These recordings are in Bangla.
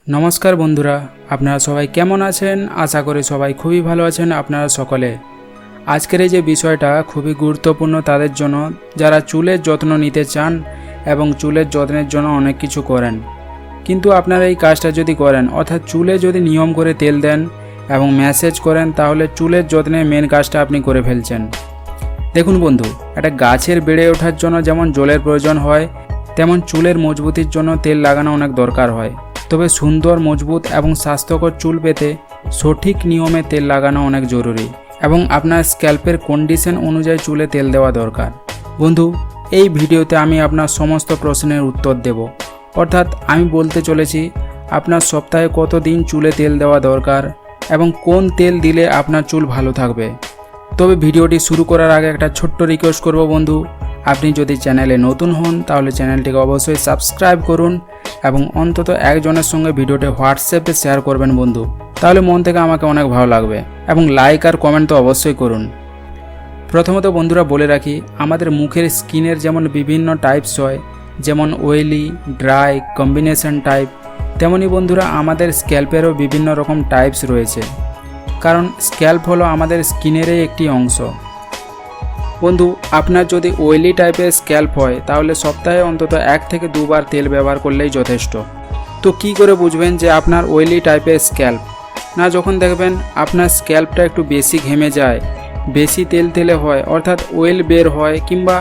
নমস্কার বন্ধুরা, আপনারা সবাই কেমন আছেন? আশা করি সবাই খুবই ভালো আছেন আপনারা সকলে। আজকের এই যে বিষয়টা খুবই গুরুত্বপূর্ণ তাদের জন্য যারা চুলের যত্ন নিতে চান এবং চুলের যত্নের জন্য অনেক কিছু করেন, কিন্তু আপনারা এই কাজটা যদি করেন অর্থাৎ চুলে যদি নিয়ম করে তেল দেন এবং ম্যাসেজ করেন, তাহলে চুলের যত্নের মেন কাজটা আপনি করে ফেলছেন। দেখুন বন্ধু, একটা গাছের বেড়ে ওঠার জন্য যেমন জলের প্রয়োজন হয়, তেমন চুলের মজবুতির জন্য তেল লাগানো অনেক দরকার হয়। তবে সুন্দর, মজবুত এবং স্বাস্থ্যকর চুল পেতে সঠিক নিয়মে তেল লাগানো অনেক জরুরি এবং আপনার স্ক্যাল্পের কন্ডিশন অনুযায়ী চুলে তেল দেওয়া দরকার। বন্ধু, এই ভিডিওতে আমি আপনার সমস্ত প্রশ্নের উত্তর দেব। অর্থাৎ আমি বলতে চলেছি আপনার সপ্তাহে কত দিন চুলে তেল দেওয়া দরকার এবং কোন তেল দিলে আপনার চুল ভালো থাকবে। তবে ভিডিওটি শুরু করার আগে একটা ছোট্ট রিকোয়েস্ট করব বন্ধু, আপনি যদি চ্যানেলে নতুন হন তাহলে চ্যানেলটিকে অবশ্যই সাবস্ক্রাইব করুন এবং অন্তত একজনের সঙ্গে ভিডিওটি হোয়াটসঅ্যাপে শেয়ার করবেন বন্ধু, তাহলে মন থেকে আমাকে অনেক ভালো লাগবে। এবং লাইক আর কমেন্ট তো অবশ্যই করুন। প্রথমত বন্ধুরা বলে রাখি, আমাদের মুখের স্কিনের যেমন বিভিন্ন টাইপস হয়, যেমন অয়েলি, ড্রাই, কম্বিনেশন টাইপ, তেমনই বন্ধুরা আমাদের স্ক্যাল্পেরও বিভিন্ন রকম টাইপস রয়েছে। কারণ স্ক্যাল্প হলো আমাদের স্কিনেরই একটি অংশ। বন্ধু, আপনার যদি অয়েলি টাইপের স্ক্যাল্প হয় তাহলে সপ্তাহে অন্তত 1 থেকে 2 বার তেল ব্যবহার করলেই যথেষ্ট। তো কি করে বুঝবেন যে আপনার অয়েলি টাইপের স্ক্যাল্প? না, যখন দেখবেন আপনার স্ক্যাল্পটা একটু বেশি ঘেমে যায়, বেশি তেল তেলে হয়, অর্থাৎ অয়েল বের হয় কিংবা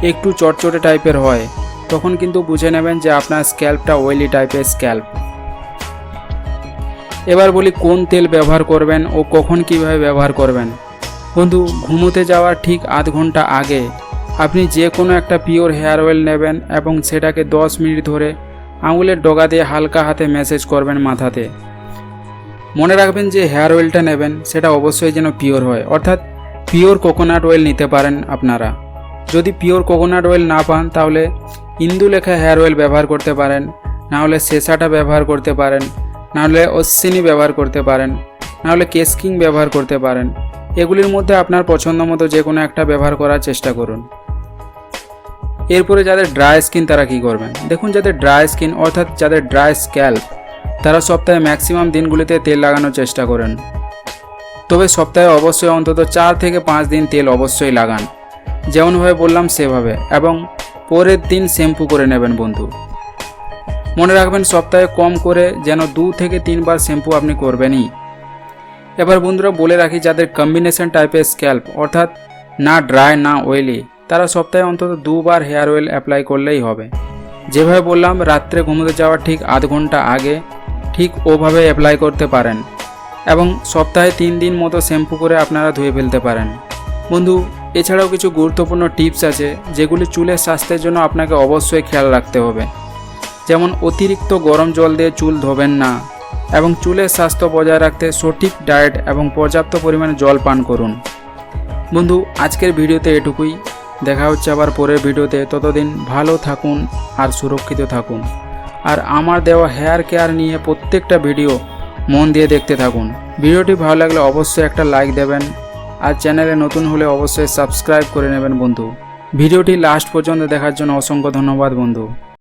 একটু চটচটে টাইপের হয়, তখন কিন্তু বুঝে নেবেন যে আপনার স্ক্যাল্পটা অয়েলি টাইপের স্ক্যাল্প। এবার বলি কোন তেল ব্যবহার করবেন ও কখন কিভাবে ব্যবহার করবেন। বন্ধু, ঘুমোতে যাওয়ার ঠিক আধ ঘন্টা আগে আপনি যে কোনো একটা পিওর হেয়ার অয়েল নেবেন এবং সেটাকে 10 মিনিট ধরে আঙুলের ডগা দিয়ে হালকা হাতে ম্যাসেজ করবেন মাথাতে। মনে রাখবেন যে হেয়ার অয়েলটা নেবেন সেটা অবশ্যই যেন পিওর হয়, অর্থাৎ পিওর কোকোনাট অয়েল নিতে পারেন আপনারা। যদি পিওর কোকোনাট অয়েল না পান তাহলে ইন্দুলেখা হেয়ার অয়েল ব্যবহার করতে পারেন, নাহলে সেসাটা ব্যবহার করতে পারেন, নাহলে অশ্বিনী ব্যবহার করতে পারেন, নাহলে কেসকিং ব্যবহার করতে পারেন। এগুলির মধ্যে আপনার পছন্দ মতো যে কোনো একটা ব্যবহার করার চেষ্টা করুন। এরপরে যাদের ড্রাই স্কিন তারা কি করবেন? দেখুন, যাদের ড্রাই স্কিন অর্থাৎ যাদের ড্রাই স্ক্যাল্প, তারা সপ্তাহে ম্যাক্সিমাম দিনগুলিতে তেল লাগানোর চেষ্টা করেন। তবে সপ্তাহে অবশ্যই অন্তত 4 থেকে 5 দিন তেল অবশ্যই লাগান, যেমনভাবে বললাম সেভাবে, এবং পরের দিন শ্যাম্পু করে নেবেন বন্ধু। মনে রাখবেন সপ্তাহে কম করে যেন 2 থেকে 3 বার শ্যাম্পু আপনি করবেনই। এবার বন্ধুরা বলে রাখি, যাদের কম্বিনেশন টাইপের স্ক্যাল্প অর্থাৎ না ড্রাই না অয়েলি, তারা সপ্তাহে অন্তত 2 বার হেয়ার অয়েল অ্যাপ্লাই করলেই হবে। যেভাবে বললাম রাত্রে ঘুমোতে যাওয়ার ঠিক আধ ঘন্টা আগে ঠিক ওভাবে অ্যাপ্লাই করতে পারেন এবং সপ্তাহে 3 দিন মতো শ্যাম্পু করে আপনারা ধুয়ে ফেলতে পারেন। বন্ধু, এছাড়াও কিছু গুরুত্বপূর্ণ টিপস আছে যেগুলি চুলের স্বাস্থ্যের জন্য আপনাকে অবশ্যই খেয়াল রাখতে হবে। যেমন অতিরিক্ত গরম জল দিয়ে চুল ধোবেন না এবং চুলের স্বাস্থ্য বজায় রাখতে সঠিক ডায়েট এবং পর্যাপ্ত পরিমাণে জল পান করুন। বন্ধু, আজকের ভিডিওতে এটুকুই। দেখা হচ্ছে আবার পরের ভিডিওতে। ততদিন ভালো থাকুন আর সুরক্ষিত থাকুন। আর আমার দেওয়া হেয়ার কেয়ার নিয়ে প্রত্যেকটা ভিডিও মন দিয়ে দেখতে থাকুন। ভিডিওটি ভালো লাগলে অবশ্যই একটা লাইক দেবেন আর চ্যানেলে নতুন হলে অবশ্যই সাবস্ক্রাইব করে নেবেন বন্ধু। ভিডিওটি লাস্ট পর্যন্ত দেখার জন্য অসংখ্য ধন্যবাদ বন্ধু।